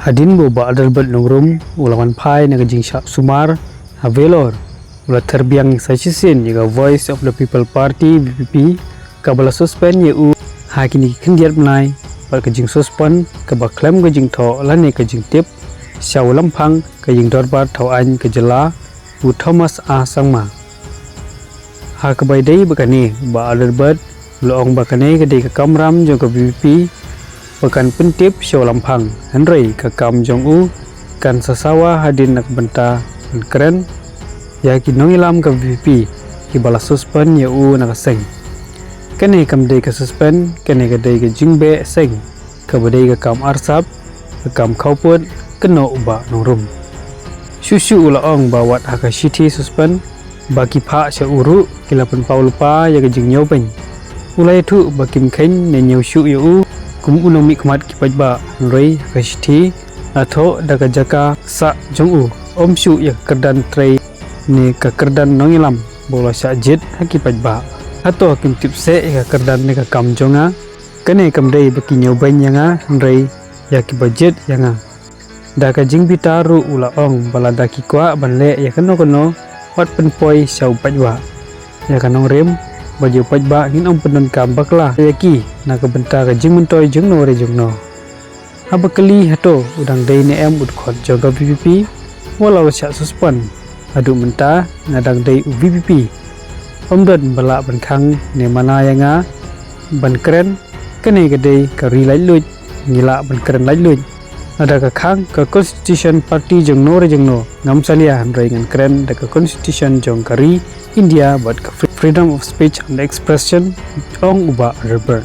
Hadin boba adalbat nongrum ulawan pai naga jingsap sumar havelor ula terbiang sajisin yaga Voice of the People Party VPP kabala suspend ye u hakini kendiat menai bar kejing suspend kaba klaim kejing tho lane kejing tip syau lampang kejing dorbar tho an kejela u Thomas A Sangma ha kabai dei bakani ba adalbat loong bakane kedai ke kamram jong ke VPP Pekan pentip syau lampang Henry kakam jong u kan sasawa hadin nak benta keren ya ki nongilam ke VP ki bala suspend ya u nak seng kene kam dei ke suspend kene ke dei ke jingbe seng ke badai ke kam arsap ke kam kauput keno uba nongrum susu ulaong bawat haka city suspend baki pha sya uru kilapan paulupa ya ke jing nyopeng ulai tu bakim khen ne nyau syu ya u kum unomi kmat ki pajba rei kashti atho daga jaka sa jongu omsu ya kerdan trei ni ka kerdan nongilam bola sa jet haki pajba atho kim tipse ya kerdan ni ka kam jonga kane kam dei baki nyoban yanga rei ya ki budget yanga daga jingbita ru ula ong bala daki kwa banle ya kono wat penpoi sau pajwa ya kanong rem baju pajba ngin om penon kam bakla yaki na ka benta ka jingmentoy jengno re jengno abakali hato udang dei ne em ud khot joga VPP walau sya suspend adu menta ngadang dei VPP omdon bala bankhang ne mana yanga ban keren kene gede ka ri lai luj ngila ban keren lai luj ada ka khang ka constitution party jengno re jengno ngam salia hanrai ngan keren da ka constitution jong kari India but freedom of speech and expression ong uba urban